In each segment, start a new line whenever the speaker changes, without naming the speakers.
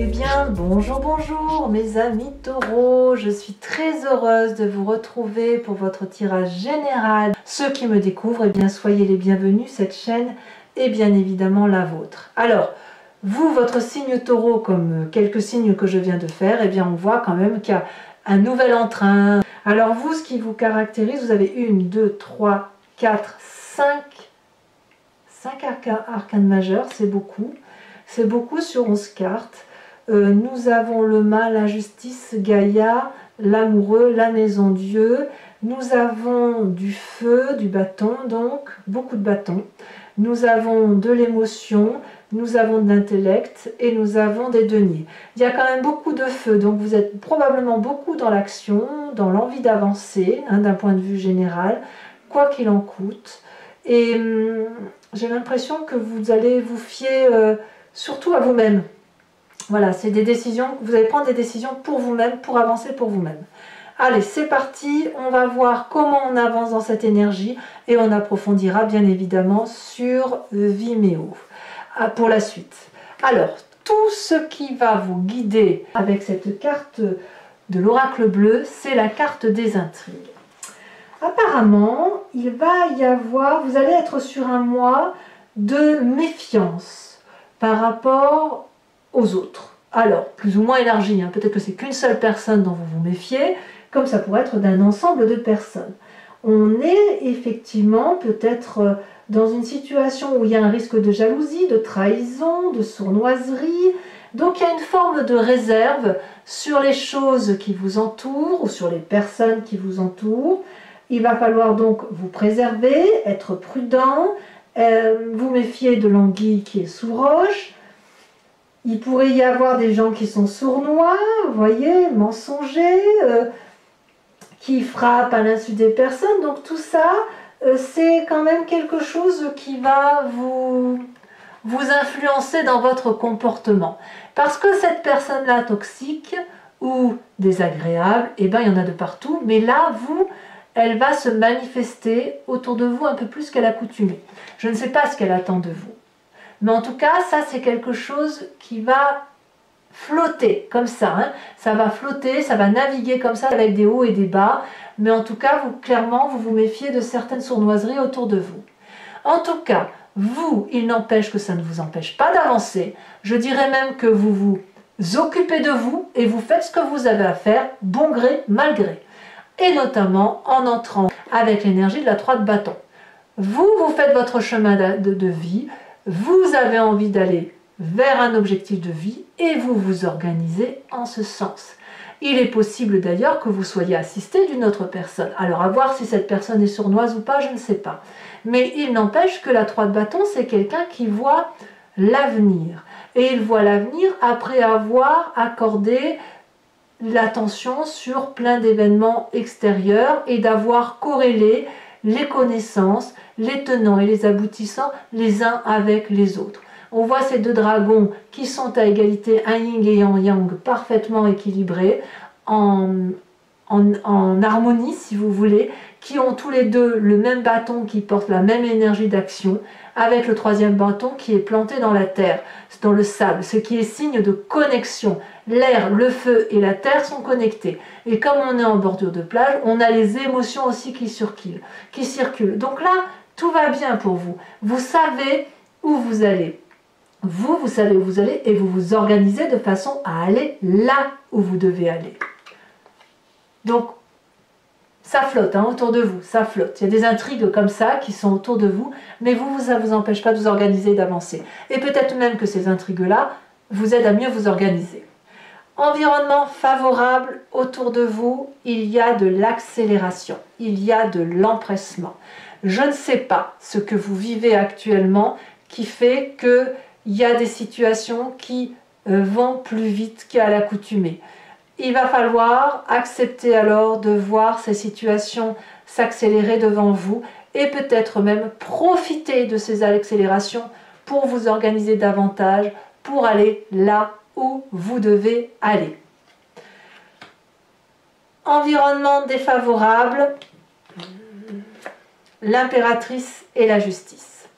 Eh bien, bonjour, bonjour mes amis taureaux, je suis très heureuse de vous retrouver pour votre tirage général. Ceux qui me découvrent, eh bien, soyez les bienvenus, cette chaîne est bien évidemment la vôtre. Alors, vous, votre signe taureau, comme quelques signes que je viens de faire, eh bien, on voit quand même qu'il y a un nouvel entrain. Alors vous, ce qui vous caractérise, vous avez 1, 2, 3, 4, 5 arcanes majeurs, c'est beaucoup. C'est beaucoup sur 11 cartes. Nous avons le mât, la justice, Gaïa, l'amoureux, la maison Dieu. Nous avons du feu, du bâton, donc beaucoup de bâtons. Nous avons de l'émotion, nous avons de l'intellect et nous avons des deniers. Il y a quand même beaucoup de feu, donc vous êtes probablement beaucoup dans l'action, dans l'envie d'avancer, d'un point de vue général, quoi qu'il en coûte. Et j'ai l'impression que vous allez vous fier surtout à vous-même. Voilà, c'est des décisions, vous allez prendre des décisions pour vous-même, pour avancer pour vous-même. Allez, c'est parti, on va voir comment on avance dans cette énergie et on approfondira bien évidemment sur Vimeo pour la suite. Alors, tout ce qui va vous guider avec cette carte de l'oracle bleu, c'est la carte des intrigues. Apparemment, il va y avoir, vous allez être sur un mois de méfiance par rapport aux autres. Alors, plus ou moins élargi, peut-être que c'est qu'une seule personne dont vous vous méfiez, comme ça pourrait être d'un ensemble de personnes. On est effectivement peut-être dans une situation où il y a un risque de jalousie, de trahison, de sournoiserie. Donc il y a une forme de réserve sur les choses qui vous entourent ou sur les personnes qui vous entourent. Il va falloir donc vous préserver, être prudent, vous méfier de l'anguille qui est sous roche. Il pourrait y avoir des gens qui sont sournois, vous voyez, mensongers, qui frappent à l'insu des personnes. Donc tout ça, c'est quand même quelque chose qui va vous influencer dans votre comportement. Parce que cette personne-là toxique ou désagréable, eh ben, il y en a de partout, mais là, elle va se manifester autour de vous un peu plus qu'à l'accoutumée. Je ne sais pas ce qu'elle attend de vous. Mais en tout cas, ça c'est quelque chose qui va flotter comme ça. Ça va flotter, ça va naviguer comme ça avec des hauts et des bas. Mais en tout cas, clairement, vous vous méfiez de certaines sournoiseries autour de vous. En tout cas, il n'empêche que ça ne vous empêche pas d'avancer. Je dirais même que vous vous occupez de vous et vous faites ce que vous avez à faire, bon gré, mal gré. Et notamment en entrant avec l'énergie de la 3 de bâton. Vous faites votre chemin de vie. Vous avez envie d'aller vers un objectif de vie et vous vous organisez en ce sens. Il est possible d'ailleurs que vous soyez assisté d'une autre personne. Alors à voir si cette personne est sournoise ou pas, je ne sais pas. Mais il n'empêche que la 3 de bâton, c'est quelqu'un qui voit l'avenir. Et il voit l'avenir après avoir accordé l'attention sur plein d'événements extérieurs et d'avoir corrélé les connaissances, les tenants et les aboutissants les uns avec les autres. On voit ces deux dragons qui sont à égalité, un yin et un yang parfaitement équilibrés, en harmonie si vous voulez, qui ont tous les deux le même bâton qui porte la même énergie d'action, avec le 3e bâton qui est planté dans la terre, dans le sable, ce qui est signe de connexion. L'air, le feu et la terre sont connectés. Et comme on est en bordure de plage, on a les émotions aussi qui circulent. Donc là, tout va bien pour vous. Vous savez où vous allez. Vous savez où vous allez et vous vous organisez de façon à aller là où vous devez aller. Donc, ça flotte autour de vous, ça flotte. Il y a des intrigues comme ça qui sont autour de vous, mais ça ne vous empêche pas de vous organiser et d'avancer. Et peut-être même que ces intrigues-là vous aident à mieux vous organiser. Environnement favorable autour de vous, il y a de l'accélération, il y a de l'empressement. Je ne sais pas ce que vous vivez actuellement qui fait qu'il y a des situations qui vont plus vite qu'à l'accoutumée. Il va falloir accepter alors de voir ces situations s'accélérer devant vous et peut-être même profiter de ces accélérations pour vous organiser davantage, pour aller là où vous devez aller. Environnement défavorable, l'impératrice et la justice.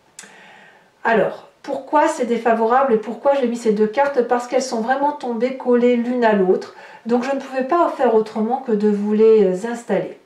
Alors, Pourquoi c'est défavorable et pourquoi j'ai mis ces deux cartes? Parce qu'elles sont vraiment tombées collées l'une à l'autre. Donc je ne pouvais pas faire autrement que de vous les installer.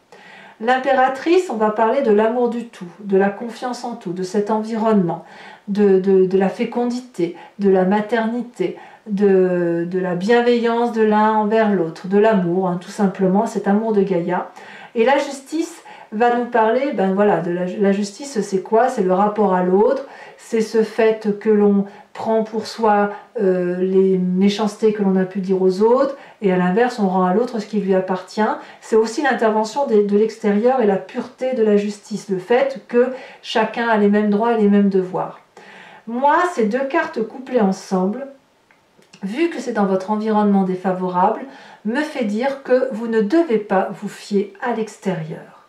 L'impératrice, on va parler de l'amour du tout, de la confiance en tout, de cet environnement, de la fécondité, de la maternité, de la bienveillance de l'un envers l'autre, de l'amour, hein, tout simplement, cet amour de Gaïa. Et la justice va nous parler, ben voilà, de la justice, c'est quoi? C'est le rapport à l'autre, c'est ce fait que l'on prend pour soi les méchancetés que l'on a pu dire aux autres, et à l'inverse, on rend à l'autre ce qui lui appartient. C'est aussi l'intervention de l'extérieur et la pureté de la justice, le fait que chacun a les mêmes droits et les mêmes devoirs. Moi, ces deux cartes couplées ensemble, vu que c'est dans votre environnement défavorable, me fait dire que vous ne devez pas vous fier à l'extérieur.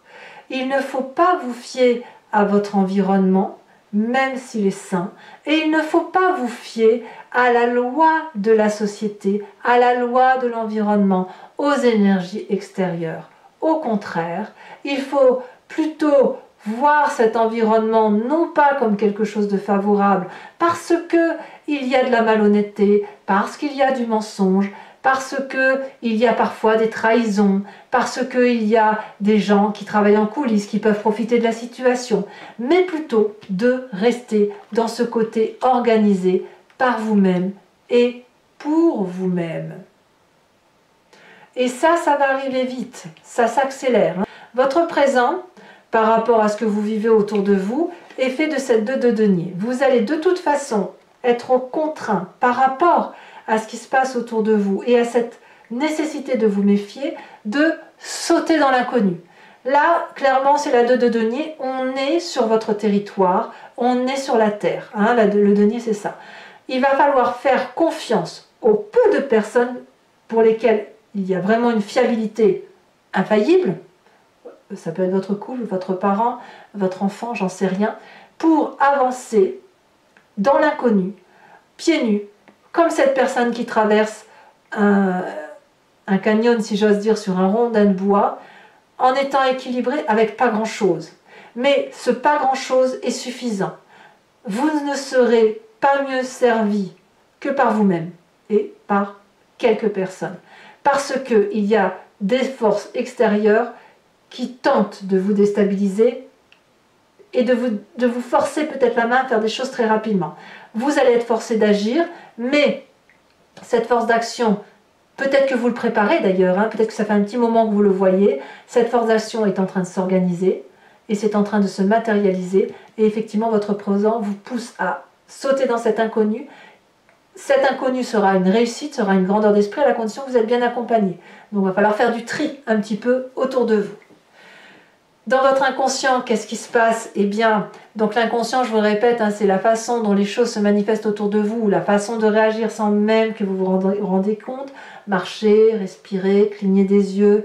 Il ne faut pas vous fier à votre environnement, même s'il est sain, et il ne faut pas vous fier à la loi de la société, à la loi de l'environnement, aux énergies extérieures. Au contraire, il faut plutôt voir cet environnement non pas comme quelque chose de favorable, parce qu'il y a de la malhonnêteté, parce qu'il y a du mensonge, parce qu'il y a parfois des trahisons, parce qu'il y a des gens qui travaillent en coulisses, qui peuvent profiter de la situation, mais plutôt de rester dans ce côté organisé par vous-même et pour vous-même. Et ça va arriver vite, ça s'accélère. Votre présent, par rapport à ce que vous vivez autour de vous, est fait de cette 2 de denier. Vous allez de toute façon être contraint par rapport à ce qui se passe autour de vous et à cette nécessité de vous méfier, de sauter dans l'inconnu. Là, clairement, c'est la 2 de denier, on est sur votre territoire, on est sur la terre. Hein, le denier, c'est ça. Il va falloir faire confiance aux peu de personnes pour lesquelles il y a vraiment une fiabilité infaillible. Ça peut être votre couple, votre parent, votre enfant, j'en sais rien, pour avancer dans l'inconnu, pieds nus, comme cette personne qui traverse un canyon, si j'ose dire, sur un rondin de bois, en étant équilibré avec pas grand-chose. Mais ce pas grand-chose est suffisant. Vous ne serez pas mieux servi que par vous-même et par quelques personnes. Parce qu'il y a des forces extérieures qui tentent de vous déstabiliser et de vous forcer peut-être la main à faire des choses très rapidement. Vous allez être forcé d'agir, mais cette force d'action, peut-être que vous le préparez d'ailleurs, hein, peut-être que ça fait un petit moment que vous le voyez, cette force d'action est en train de s'organiser et c'est en train de se matérialiser et effectivement votre présent vous pousse à sauter dans cet inconnu. Cet inconnu sera une réussite, sera une grandeur d'esprit à la condition que vous êtes bien accompagné. Donc il va falloir faire du tri un petit peu autour de vous. Dans votre inconscient, qu'est-ce qui se passe? Eh bien, donc l'inconscient, je vous le répète, hein, c'est la façon dont les choses se manifestent autour de vous, la façon de réagir sans même que vous vous rendez compte. Marcher, respirer, cligner des yeux,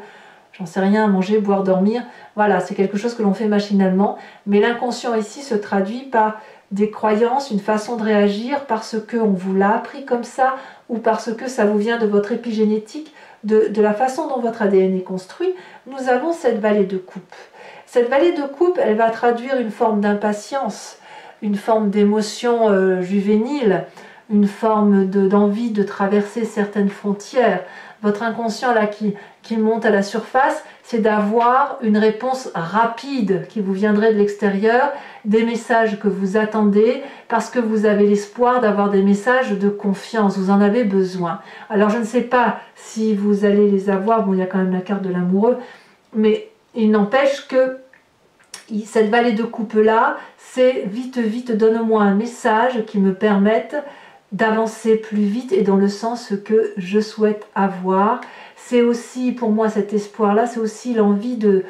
j'en sais rien, manger, boire, dormir. Voilà, c'est quelque chose que l'on fait machinalement. Mais l'inconscient ici se traduit par des croyances, une façon de réagir parce qu'on vous l'a appris comme ça ou parce que ça vous vient de votre épigénétique, de la façon dont votre ADN est construit. Nous avons cette vallée de coupe. Cette vallée de coupe, elle va traduire une forme d'impatience, une forme d'émotion juvénile, une forme d'envie de traverser certaines frontières. Votre inconscient là qui monte à la surface, c'est d'avoir une réponse rapide qui vous viendrait de l'extérieur, des messages que vous attendez, parce que vous avez l'espoir d'avoir des messages de confiance, vous en avez besoin. Alors je ne sais pas si vous allez les avoir, bon il y a quand même la carte de l'amoureux, mais il n'empêche que cette vallée de coupe là, c'est vite, vite, donne-moi un message qui me permette d'avancer plus vite et dans le sens que je souhaite avoir. C'est aussi, pour moi, cet espoir-là, c'est aussi l'envie de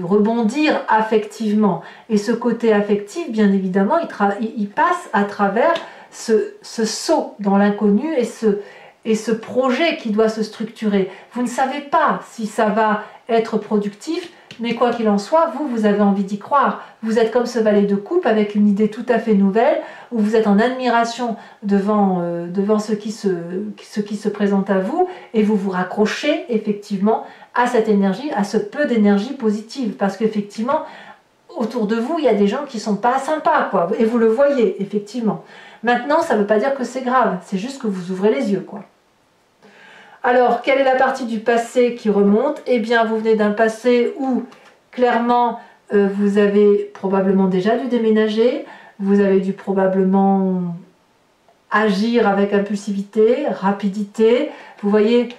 rebondir affectivement. Et ce côté affectif, bien évidemment, il passe à travers ce saut dans l'inconnu et ce projet qui doit se structurer. Vous ne savez pas si ça va être productif, mais quoi qu'il en soit, vous avez envie d'y croire. Vous êtes comme ce valet de coupe avec une idée tout à fait nouvelle, où vous êtes en admiration devant ce qui se présente à vous, et vous vous raccrochez effectivement à cette énergie, à ce peu d'énergie positive. Parce qu'effectivement, autour de vous, il y a des gens qui ne sont pas sympas, quoi. Et vous le voyez, effectivement. Maintenant, ça ne veut pas dire que c'est grave, c'est juste que vous ouvrez les yeux, quoi. Alors, quelle est la partie du passé qui remonte? Eh bien, vous venez d'un passé où, clairement, vous avez probablement déjà dû déménager, vous avez dû probablement agir avec impulsivité, rapidité. Vous voyez,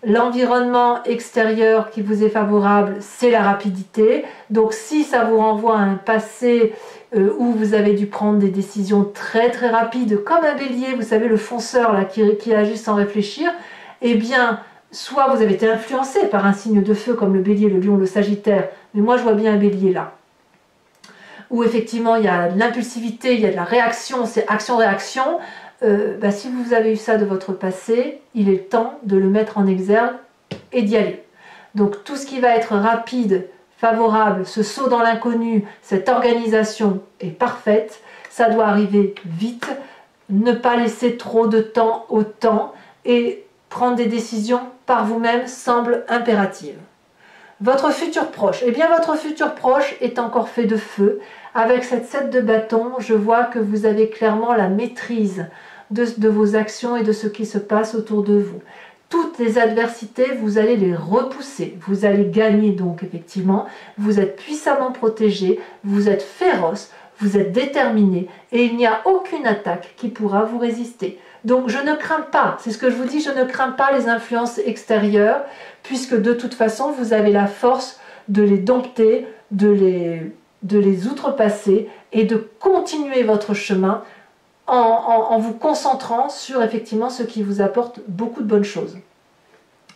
l'environnement extérieur qui vous est favorable, c'est la rapidité. Donc si ça vous renvoie à un passé où vous avez dû prendre des décisions très très rapides, comme un bélier, vous savez, le fonceur là, qui agit sans réfléchir, eh bien, soit vous avez été influencé par un signe de feu comme le bélier, le lion, le sagittaire, mais moi je vois bien un bélier là, où effectivement il y a de l'impulsivité, il y a de la réaction, c'est action-réaction. Si vous avez eu ça de votre passé, il est temps de le mettre en exergue et d'y aller. Donc tout ce qui va être rapide, favorable, ce saut dans l'inconnu, cette organisation est parfaite, ça doit arriver vite, ne pas laisser trop de temps au temps et prendre des décisions par vous-même semble impérative. Votre futur proche, eh bien votre futur proche est encore fait de feu. Avec cette 7 de bâton, je vois que vous avez clairement la maîtrise de vos actions et de ce qui se passe autour de vous. Toutes les adversités, vous allez les repousser. Vous allez gagner donc effectivement. Vous êtes puissamment protégé, vous êtes féroce, vous êtes déterminé et il n'y a aucune attaque qui pourra vous résister. Donc je ne crains pas, c'est ce que je vous dis, je ne crains pas les influences extérieures puisque de toute façon vous avez la force de les dompter, de les outrepasser et de continuer votre chemin en vous concentrant sur effectivement ce qui vous apporte beaucoup de bonnes choses.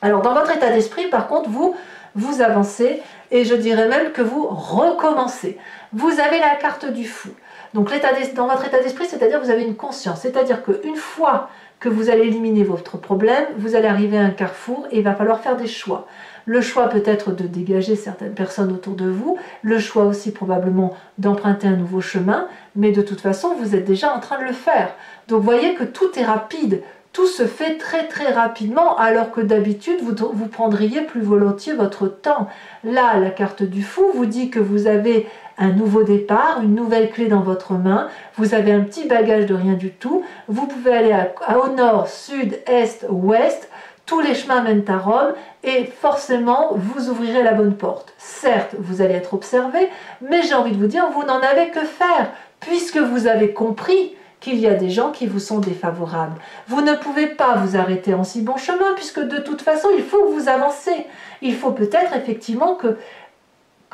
Alors dans votre état d'esprit, par contre, vous avancez et je dirais même que vous recommencez. Vous avez la carte du fou. Donc dans votre état d'esprit, c'est-à-dire que vous avez une conscience. C'est-à-dire qu'une fois que vous allez éliminer votre problème, vous allez arriver à un carrefour et il va falloir faire des choix. Le choix peut être de dégager certaines personnes autour de vous, le choix aussi probablement d'emprunter un nouveau chemin, mais de toute façon, vous êtes déjà en train de le faire. Donc vous voyez que tout est rapide, tout se fait très très rapidement, alors que d'habitude, vous prendriez plus volontiers votre temps. Là, la carte du fou vous dit que vous avez un nouveau départ, une nouvelle clé dans votre main, vous avez un petit bagage de rien du tout, vous pouvez aller au nord, sud, est, ouest, tous les chemins mènent à Rome et forcément vous ouvrirez la bonne porte. Certes, vous allez être observé, mais j'ai envie de vous dire, vous n'en avez que faire, puisque vous avez compris qu'il y a des gens qui vous sont défavorables. Vous ne pouvez pas vous arrêter en si bon chemin, puisque de toute façon, il faut que vous avancez. Il faut peut-être effectivement que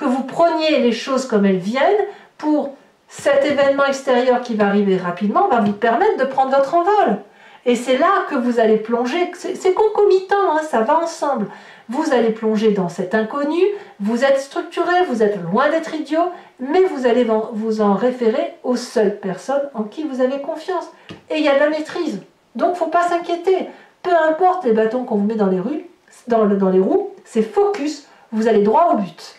vous preniez les choses comme elles viennent pour cet événement extérieur qui va arriver rapidement, va vous permettre de prendre votre envol. Et c'est là que vous allez plonger, c'est concomitant, hein, ça va ensemble. Vous allez plonger dans cet inconnu, vous êtes structuré, vous êtes loin d'être idiot, mais vous allez vous en référer aux seules personnes en qui vous avez confiance. Et il y a de la maîtrise, donc il ne faut pas s'inquiéter. Peu importe les bâtons qu'on vous met dans les roues, c'est focus, vous allez droit au but.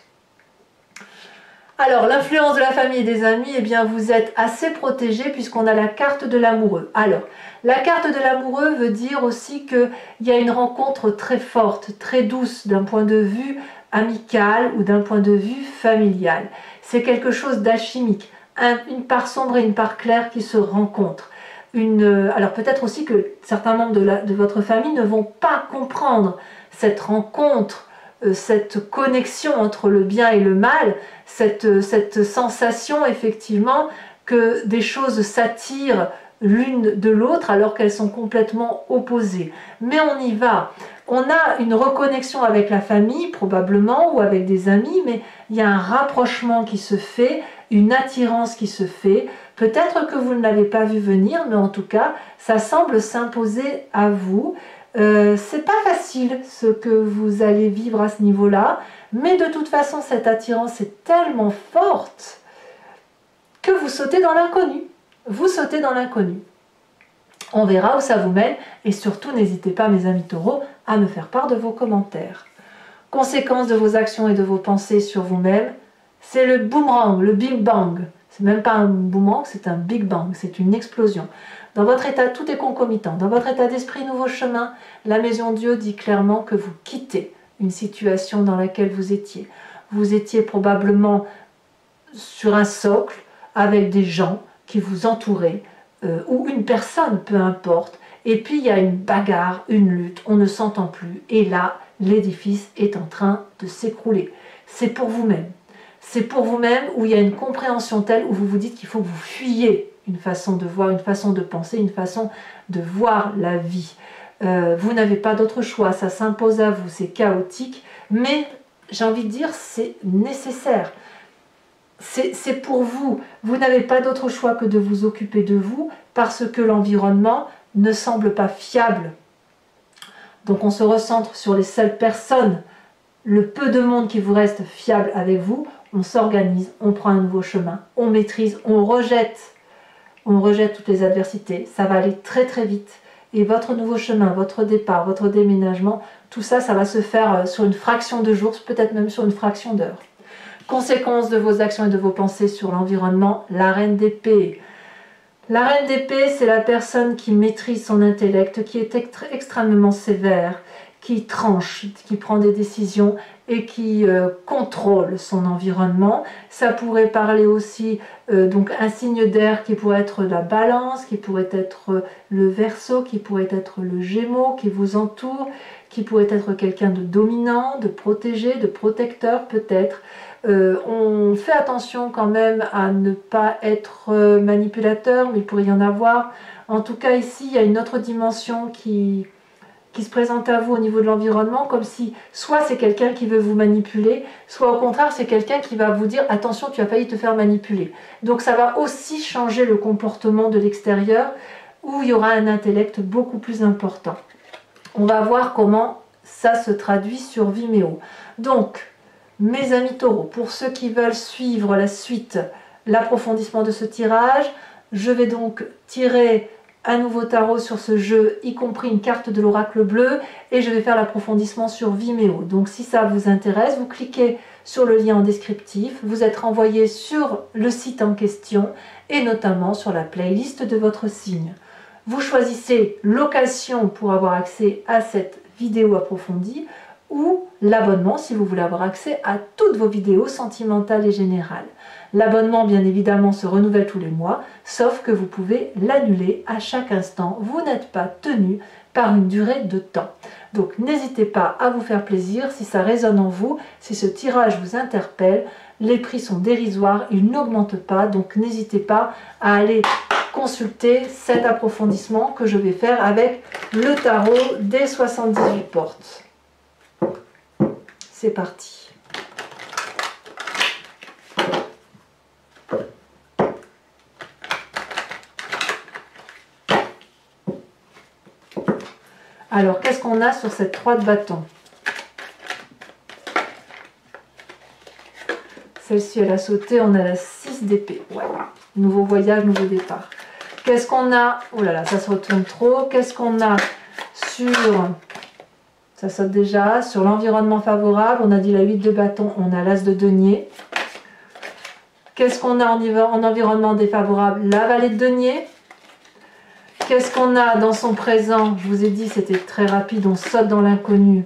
Alors, l'influence de la famille et des amis, eh bien, vous êtes assez protégé puisqu'on a la carte de l'amoureux. Alors, la carte de l'amoureux veut dire aussi qu'il y a une rencontre très forte, très douce d'un point de vue amical ou d'un point de vue familial. C'est quelque chose d'alchimique, une part sombre et une part claire qui se rencontrent. Alors peut-être aussi que certains membres de votre famille ne vont pas comprendre cette rencontre, cette connexion entre le bien et le mal, cette sensation effectivement que des choses s'attirent l'une de l'autre alors qu'elles sont complètement opposées. Mais on y va. On a une reconnexion avec la famille probablement ou avec des amis, mais il y a un rapprochement qui se fait, une attirance qui se fait. Peut-être que vous ne l'avez pas vu venir, mais en tout cas, ça semble s'imposer à vous. C'est pas facile ce que vous allez vivre à ce niveau-là, mais de toute façon, cette attirance est tellement forte que vous sautez dans l'inconnu. Vous sautez dans l'inconnu. On verra où ça vous mène et surtout, n'hésitez pas, mes amis taureaux, à me faire part de vos commentaires. Conséquence de vos actions et de vos pensées sur vous-même, c'est le boomerang, le big bang. C'est même pas un boomerang, c'est un big bang, c'est une explosion. Dans votre état, tout est concomitant. Dans votre état d'esprit, nouveau chemin, la maison Dieu dit clairement que vous quittez une situation dans laquelle vous étiez. Vous étiez probablement sur un socle avec des gens qui vous entouraient, ou une personne, peu importe, et puis il y a une bagarre, une lutte, on ne s'entend plus, et là, l'édifice est en train de s'écrouler. C'est pour vous-même. C'est pour vous-même où il y a une compréhension telle où vous vous dites qu'il faut que vous fuyiez une façon de voir, une façon de penser, une façon de voir la vie. Vous n'avez pas d'autre choix, ça s'impose à vous, c'est chaotique, mais j'ai envie de dire c'est nécessaire. C'est pour vous. Vous n'avez pas d'autre choix que de vous occuper de vous parce que l'environnement ne semble pas fiable. Donc on se recentre sur les seules personnes, le peu de monde qui vous reste fiable avec vous, on s'organise, on prend un nouveau chemin, on maîtrise, on rejette toutes les adversités, ça va aller très très vite. Et votre nouveau chemin, votre départ, votre déménagement, tout ça, ça va se faire sur une fraction de jours, peut-être même sur une fraction d'heure. Conséquences de vos actions et de vos pensées sur l'environnement, la reine d'épée. La reine d'épée, c'est la personne qui maîtrise son intellect, qui est extrêmement sévère, qui tranche, qui prend des décisions et qui contrôle son environnement. Ça pourrait parler aussi donc un signe d'air qui pourrait être la balance, qui pourrait être le verseau, qui pourrait être le gémeau qui vous entoure, qui pourrait être quelqu'un de dominant, de protégé, de protecteur peut-être. On fait attention quand même à ne pas être manipulateur, mais il pourrait y en avoir. En tout cas ici, il y a une autre dimension qui se présente à vous au niveau de l'environnement, comme si soit c'est quelqu'un qui veut vous manipuler, soit au contraire c'est quelqu'un qui va vous dire attention, tu as failli te faire manipuler. Donc ça va aussi changer le comportement de l'extérieur, où il y aura un intellect beaucoup plus important. On va voir comment ça se traduit sur Vimeo. Donc, mes amis taureaux, pour ceux qui veulent suivre la suite, l'approfondissement de ce tirage, je vais donc tirer un nouveau tarot sur ce jeu, y compris une carte de l'oracle bleu, et je vais faire l'approfondissement sur Vimeo. Donc si ça vous intéresse, vous cliquez sur le lien en descriptif, vous êtes renvoyé sur le site en question, et notamment sur la playlist de votre signe. Vous choisissez l'occasion pour avoir accès à cette vidéo approfondie, ou l'abonnement si vous voulez avoir accès à toutes vos vidéos sentimentales et générales. L'abonnement, bien évidemment, se renouvelle tous les mois, sauf que vous pouvez l'annuler à chaque instant. Vous n'êtes pas tenu par une durée de temps. Donc, n'hésitez pas à vous faire plaisir si ça résonne en vous, si ce tirage vous interpelle. Les prix sont dérisoires, ils n'augmentent pas, donc n'hésitez pas à aller consulter cet approfondissement que je vais faire avec le tarot des 78 portes. C'est parti. Alors, qu'est-ce qu'on a sur cette 3 de bâton? Celle-ci, elle a sauté, on a la 6 d'épée. Ouais. Nouveau voyage, nouveau départ. Qu'est-ce qu'on a? Oh là là, ça se retourne trop. Qu'est-ce qu'on a sur... Ça saute déjà. Sur l'environnement favorable, on a dit la 8 de bâton, on a l'as de denier. Qu'est-ce qu'on a en environnement défavorable? La vallée de denier. Qu'est-ce qu'on a dans son présent? Je vous ai dit, c'était très rapide, on saute dans l'inconnu.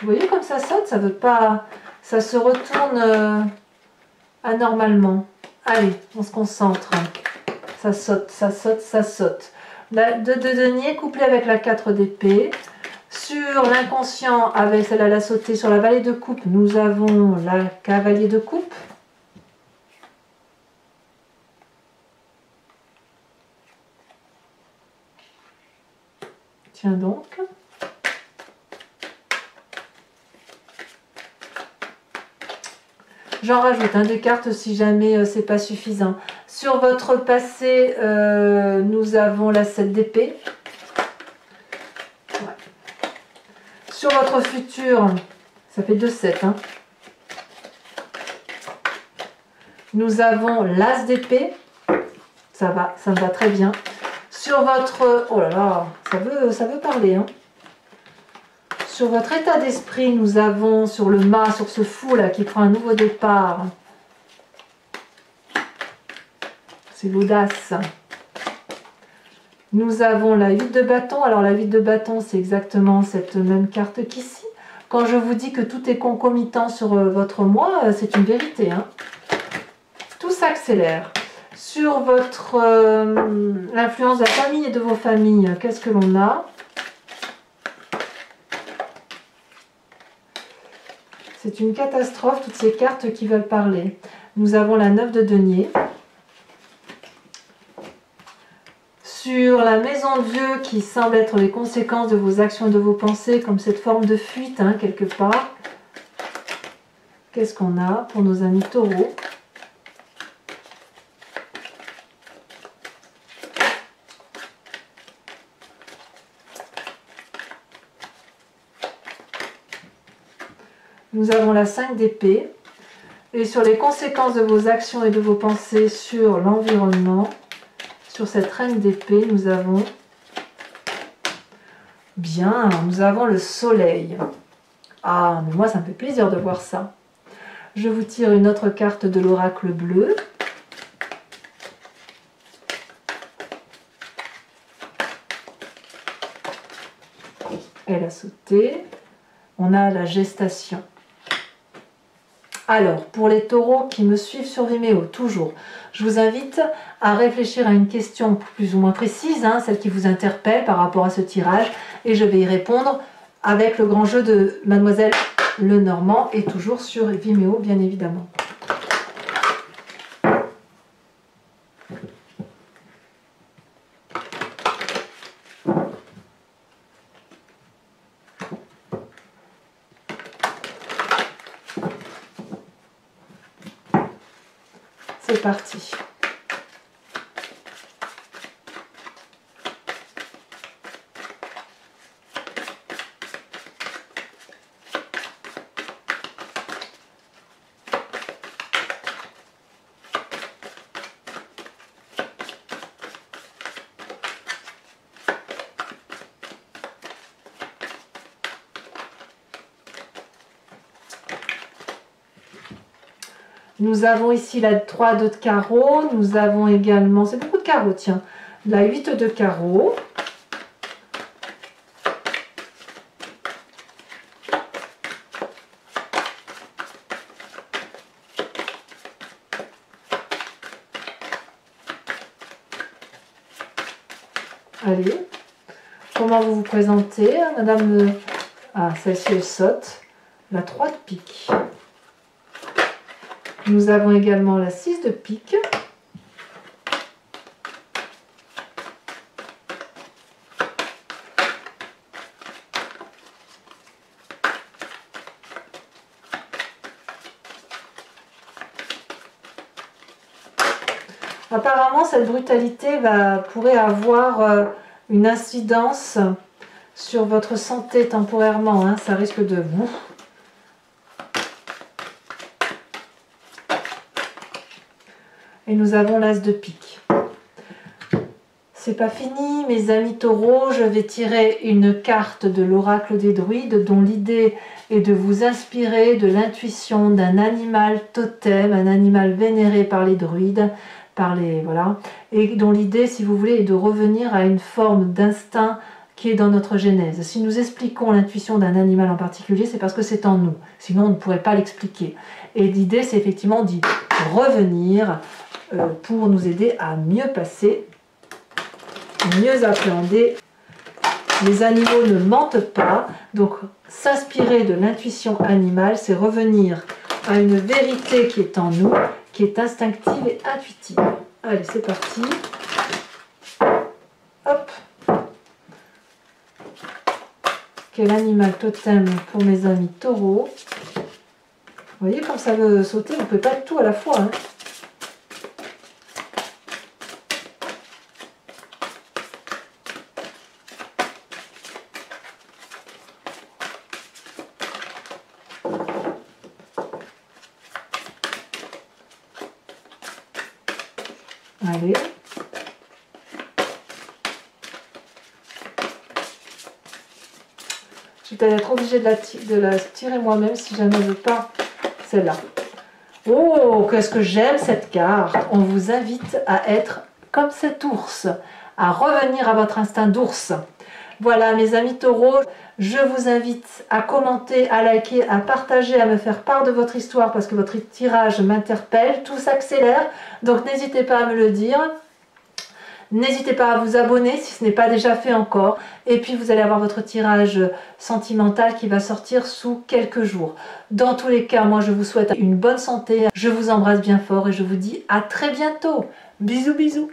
Vous voyez comme ça saute, ça veut pas, ça se retourne anormalement. Allez, on se concentre. Ça saute, ça saute, ça saute. La 2 de denier couplée avec la 4 d'épée. Sur l'inconscient, avec celle-là, la sautée, sur la vallée de coupe, nous avons la cavalier de coupe. Tiens donc. J'en rajoute des cartes si jamais c'est pas suffisant. Sur votre passé, nous avons la 7 d'épée. Ouais. Sur votre futur, ça fait 2-7. Hein. Nous avons l'as d'épée. Ça va, ça me va très bien. Sur votre... Oh là là, ça veut parler. Hein. Sur votre état d'esprit, nous avons sur le mât, sur ce fou là qui prend un nouveau départ. C'est l'audace. Nous avons la 8 de bâton. Alors la 8 de bâton, c'est exactement cette même carte qu'ici. Quand je vous dis que tout est concomitant sur votre mois, c'est une vérité. Hein. Tout s'accélère. Sur votre l'influence de la famille et de vos familles, qu'est-ce que l'on a? C'est une catastrophe, toutes ces cartes qui veulent parler. Nous avons la 9 de denier. Sur la maison de Dieu qui semble être les conséquences de vos actions et de vos pensées, comme cette forme de fuite, hein, quelque part. Qu'est-ce qu'on a pour nos amis taureaux? Nous avons la 5 d'épée. Et sur les conséquences de vos actions et de vos pensées sur l'environnement, sur cette reine d'épée, nous avons nous avons le soleil. Ah, mais moi ça me fait plaisir de voir ça. Je vous tire une autre carte de l'oracle bleu. Elle a sauté. On a la gestation. Alors, pour les taureaux qui me suivent sur Vimeo, toujours, je vous invite à réfléchir à une question plus ou moins précise, hein, celle qui vous interpelle par rapport à ce tirage, et je vais y répondre avec le grand jeu de Mademoiselle Lenormand, et toujours sur Vimeo, bien évidemment. C'est parti. Nous avons ici la 3 de carreau, nous avons également, c'est beaucoup de carreaux, tiens, la 8 de carreau. Allez, comment vous vous présentez, madame? Ah, celle-ci, elle saute. La 3 de pique. Nous avons également la 6 de pique. Apparemment, cette brutalité pourrait avoir une incidence sur votre santé temporairement. Hein. Ça risque de vous... Et nous avons l'as de pique. C'est pas fini, mes amis taureaux. Je vais tirer une carte de l'oracle des druides dont l'idée est de vous inspirer de l'intuition d'un animal totem, un animal vénéré par les druides, voilà, et dont l'idée, si vous voulez, est de revenir à une forme d'instinct qui est dans notre genèse. Si nous expliquons l'intuition d'un animal en particulier, c'est parce que c'est en nous. Sinon, on ne pourrait pas l'expliquer. Et l'idée, c'est effectivement d'y revenir pour nous aider à mieux passer, mieux appréhender. Les animaux ne mentent pas, donc s'inspirer de l'intuition animale, c'est revenir à une vérité qui est en nous, qui est instinctive et intuitive. Allez, c'est parti. Hop. Quel animal totem pour mes amis taureaux. Vous voyez, quand ça veut sauter, vous ne pouvez pas être tout à la fois. Hein. Allez. Je vais peut-être être obligée de la tirer moi-même si jamais je veux pas celle-là. Oh, qu'est-ce que j'aime cette carte! On vous invite à être comme cet ours, à revenir à votre instinct d'ours. Voilà mes amis taureaux, je vous invite à commenter, à liker, à partager, à me faire part de votre histoire parce que votre tirage m'interpelle, tout s'accélère, donc n'hésitez pas à me le dire. N'hésitez pas à vous abonner si ce n'est pas déjà fait encore. Et puis vous allez avoir votre tirage sentimental qui va sortir sous quelques jours. Dans tous les cas, moi je vous souhaite une bonne santé. Je vous embrasse bien fort et je vous dis à très bientôt. Bisous bisous.